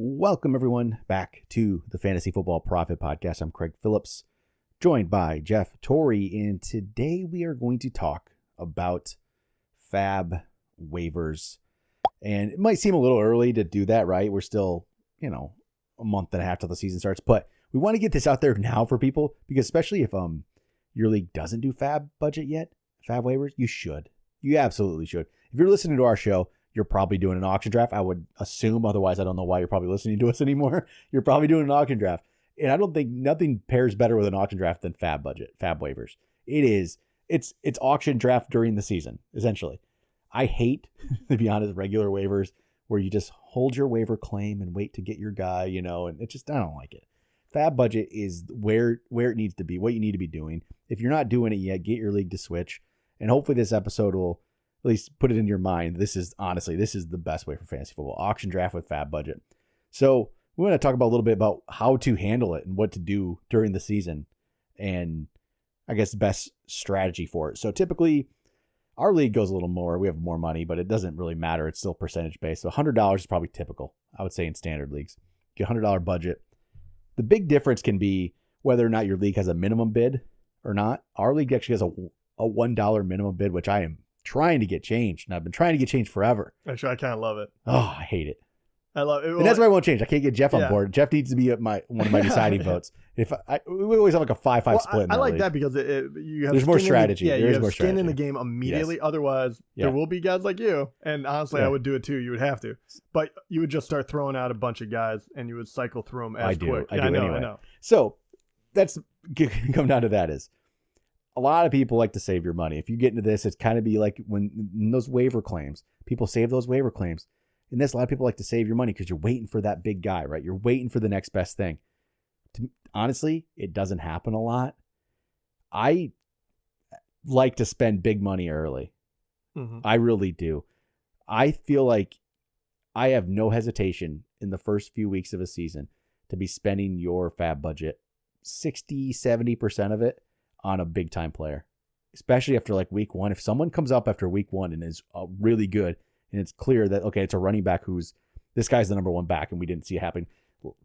Welcome, everyone, back to the Fantasy Football Profit Podcast. I'm Craig Phillips, joined by Jeff Torrey, and today we are going to talk about FAAB waivers. And it might seem a little early to do that, right? We're still, a month and a half till the season starts, but we want to get this out there now for people, because especially if your league doesn't do FAAB budget yet, FAAB waivers, you should. You absolutely should. If you're listening to our show, you're probably doing an auction draft, I would assume. Otherwise, I don't know why you're probably listening to us anymore. You're probably doing an auction draft. And I don't think nothing pairs better with an auction draft than FAAB budget, FAAB waivers. It's auction draft during the season, essentially. I hate, to be honest, regular waivers where you just hold your waiver claim and wait to get your guy, and it just, I don't like it. FAAB budget is where it needs to be, what you need to be doing. If you're not doing it yet, get your league to switch. And hopefully this episode will at least put it in your mind. This is the best way for fantasy football. Auction draft with FAAB budget. So we're going to talk about a little bit about how to handle it and what to do during the season, and I guess the best strategy for it. So typically our league goes a little more. We have more money, but it doesn't really matter. It's still percentage based. So $100 is probably typical, I would say, in standard leagues. Get a $100 budget. The big difference can be whether or not your league has a minimum bid or not. Our league actually has a $1 minimum bid, which I am trying to get changed, and I've been trying to get changed forever. Actually, I kind of love it. Oh, I hate it. I love it. And that's why I won't change. I can't get Jeff on board. Jeff needs to be one of my deciding votes. If we always have like a 5-5 split. I like that because you have there's more strategy. You have skin in the game immediately. Yes. Otherwise, there will be guys like you. And honestly, I would do it too. You would have to, but you would just start throwing out a bunch of guys, and you would cycle through them as quick. I know. So that's come down to that is. A lot of people like to save your money. If you get into this, it's kind of be like when those waiver claims, people save those waiver claims. And this, a lot of people like to save your money because you're waiting for that big guy, right? You're waiting for the next best thing. Honestly, it doesn't happen a lot. I like to spend big money early. Mm-hmm. I really do. I feel like I have no hesitation in the first few weeks of a season to be spending your FAAB budget, 60, 70% of it on a big time player, especially after like week one. If someone comes up after week one and is really good, and it's clear that, okay, it's a running back this guy's the number one back, and we didn't see it happen.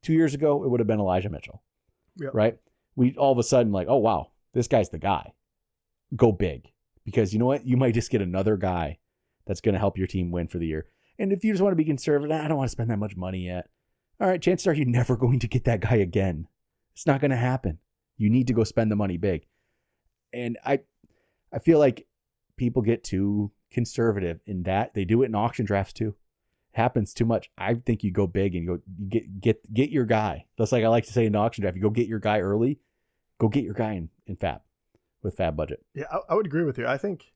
2 years ago, it would have been Elijah Mitchell, right? We all of a sudden like, oh, wow, this guy's the guy. Go big, because you know what? You might just get another guy that's going to help your team win for the year. And if you just want to be conservative, I don't want to spend that much money yet. All right, chances are you're never going to get that guy again. It's not going to happen. You need to go spend the money big. And I feel like people get too conservative in that. They do it in auction drafts too. It happens too much. I think you go big and you get your guy. That's like I like to say in the auction draft. You go get your guy early. Go get your guy in FAAB with FAAB budget. Yeah, I would agree with you. I think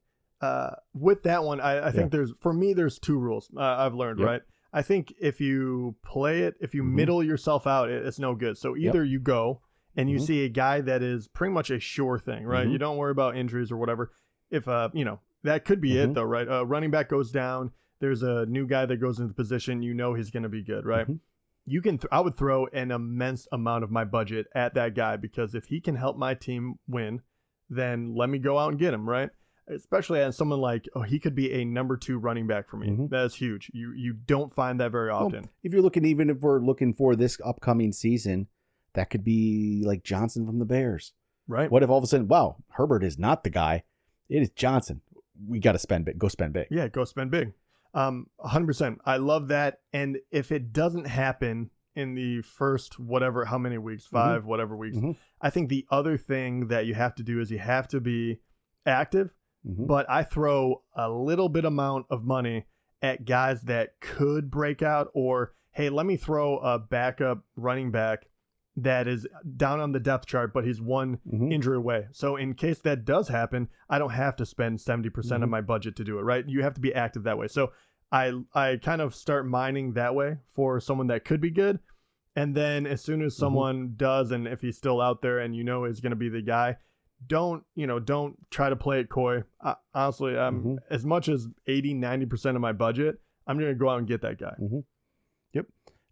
with that one, I think there's two rules I've learned, right? I think if you play it, if you middle yourself out, it's no good. So either you go and you see a guy that is pretty much a sure thing, right? You don't worry about injuries or whatever. If, that could be it though, right? Running back goes down. There's a new guy that goes into the position. He's going to be good, right? You can, I would throw an immense amount of my budget at that guy, because if he can help my team win, then let me go out and get him, right? Especially as someone like, he could be a number 2 running back for me. That's huge. You don't find that very often. Well, if we're looking for this upcoming season, that could be like Johnson from the Bears. Right. What if all of a sudden, wow, Herbert is not the guy. It is Johnson. We got to spend big. Go spend big. Yeah, go spend big. 100%. I love that. And if it doesn't happen in the first how many weeks, 5, whatever weeks, I think the other thing that you have to do is you have to be active. But I throw a little bit amount of money at guys that could break out, or, hey, let me throw a backup running back that is down on the depth chart, but he's one injury away. So in case that does happen, I don't have to spend 70% of my budget to do it, right? You have to be active that way. So I kind of start mining that way for someone that could be good. And then as soon as someone does, and if he's still out there and is going to be the guy, don't try to play it coy. Honestly, as much as 80-90% of my budget, I'm going to go out and get that guy. Yep.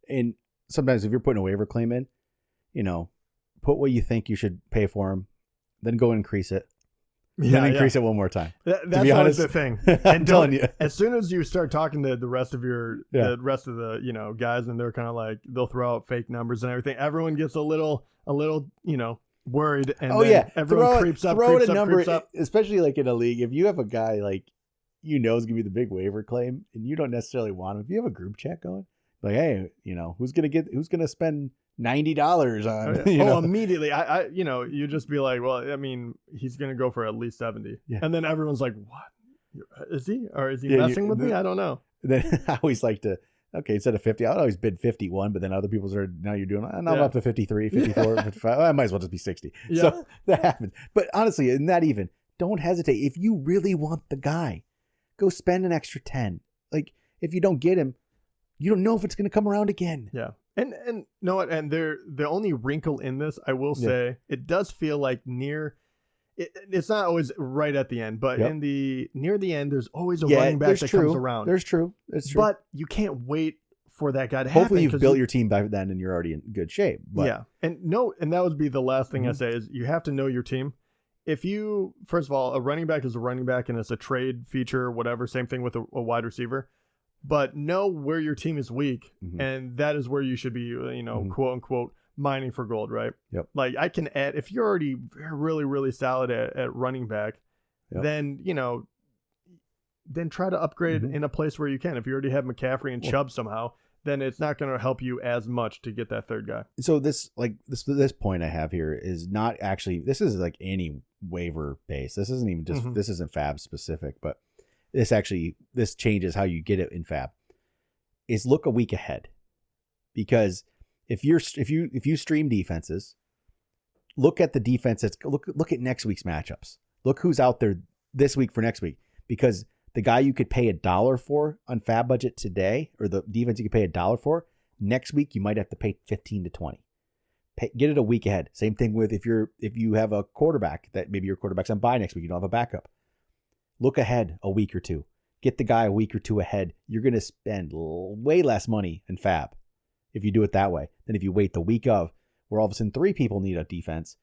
And sometimes if you're putting a waiver claim in, put what you think you should pay for him, then go increase it. then increase it one more time. That's always the thing. I'm telling you. As soon as you start talking to the rest of the guys, and they're kind of like, they'll throw out fake numbers and everything. Everyone gets a little worried, and everyone creeps up. Especially like in a league, if you have a guy like is gonna be the big waiver claim, and you don't necessarily want him. If you have a group chat going, like, hey, who's gonna spend $90 on? Immediately, you just be like, well, I mean, he's gonna go for at least 70, and then everyone's like, what is he? Or is he messing with me? I don't know. Then I always like to. Okay, instead of 50, I'd always bid 51, but then other people now you're doing, I'm up to 53, 54, 55. I might as well just be 60. Yeah. So that happens. But honestly, in that even, don't hesitate. If you really want the guy, go spend an extra 10. Like, if you don't get him, you don't know if it's going to come around again. Yeah. And you know what? And the only wrinkle in this, I will say, it does feel like it's not always right at the end, but near the end, there's always a running back that comes around. It's true. But you can't wait for that guy to Hopefully you've built your team by then and you're already in good shape. But. And that would be the last thing I say is you have to know your team. If you, first of all, a running back is a running back and it's a trade feature or whatever, same thing with a wide receiver, but know where your team is weak. And that is where you should be, quote unquote, mining for gold, right? Yep. Like I can add, if you're already really, really solid at running back, then, then try to upgrade in a place where you can. If you already have McCaffrey and Chubb somehow, then it's not going to help you as much to get that third guy. So this point I have here is not actually, this is like any waiver base. This isn't even just, this isn't FAAB specific, but this changes how you get it in FAAB is look a week ahead. Because if you stream defenses, look at the defenses, look at next week's matchups. Look who's out there this week for next week, because the guy you could pay $1 for on FAAB budget today, or the defense you could pay $1 for, next week you might have to pay 15 to 20. Get it a week ahead. Same thing with if you have a quarterback that maybe your quarterback's on bye next week, you don't have a backup. Look ahead a week or two. Get the guy a week or two ahead. You're going to spend way less money in FAAB if you do it that way than if you wait the week of, where all of a sudden 3 people need a defense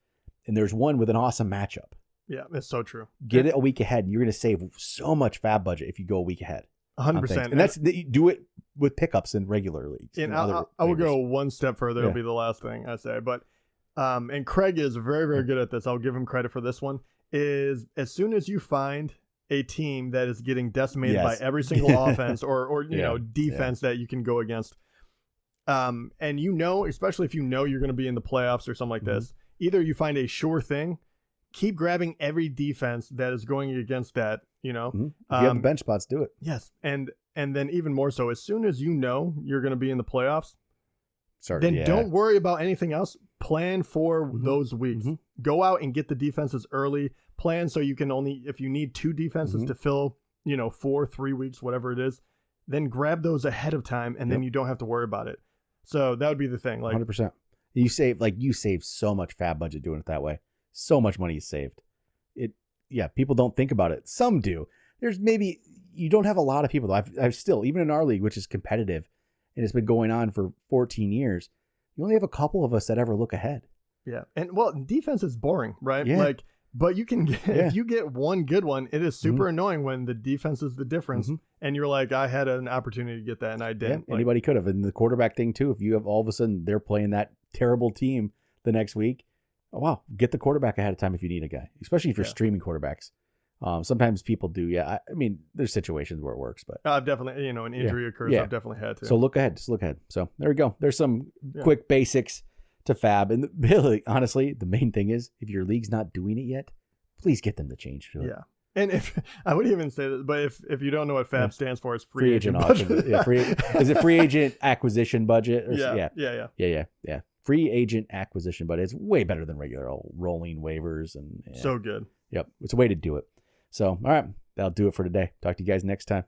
and there's one with an awesome matchup. Yeah, that's so true. Get it a week ahead and you're going to save so much FAAB budget if you go a week ahead. 100%. And that's, you do it with pickups in regular leagues. And I will go one step further. It'll be the last thing I say. But and Craig is very, very good at this. I'll give him credit for this one. Is as soon as you find a team that is getting decimated by every single offense or defense that you can go against, and especially if you're going to be in the playoffs or something like this, either you find a sure thing, keep grabbing every defense that is going against that, If you have the bench spots, do it. Yes. And then even more so, as soon as you're going to be in the playoffs, don't worry about anything else. Plan for those weeks. Go out and get the defenses early. Plan so you can if you need 2 defenses to fill, 3 weeks, whatever it is, then grab those ahead of time, and then you don't have to worry about it. So that would be the thing. Like 100%. You save so much FAAB budget doing it that way. So much money is saved. People don't think about it. Some do. There's maybe, you don't have a lot of people though. I've still, even in our league, which is competitive and it's been going on for 14 years, you only have a couple of us that ever look ahead. Yeah. And defense is boring, right? Yeah. But you can get, if you get one good one, it is super annoying when the defense is the difference. And you're like, I had an opportunity to get that and I didn't. Yeah, anybody could have. And the quarterback thing too, if you have all of a sudden they're playing that terrible team the next week, oh wow, get the quarterback ahead of time if you need a guy, especially if you're streaming quarterbacks. Sometimes people do. Yeah. I mean, there's situations where it works, but I've definitely, an injury occurs. I've definitely had to. So look ahead. Just look ahead. So there we go. There's some quick basics to FAAB. And really, honestly, the main thing is if your league's not doing it yet, please get them to change to it. Yeah. And if I would even say that, but if you don't know what FAAB stands for, it's free agent budget. Is it free agent acquisition budget? Or, yeah. Free agent acquisition, but it's way better than regular old rolling waivers and so good. Yep. It's a way to do it. So, all right, that'll do it for today. Talk to you guys next time.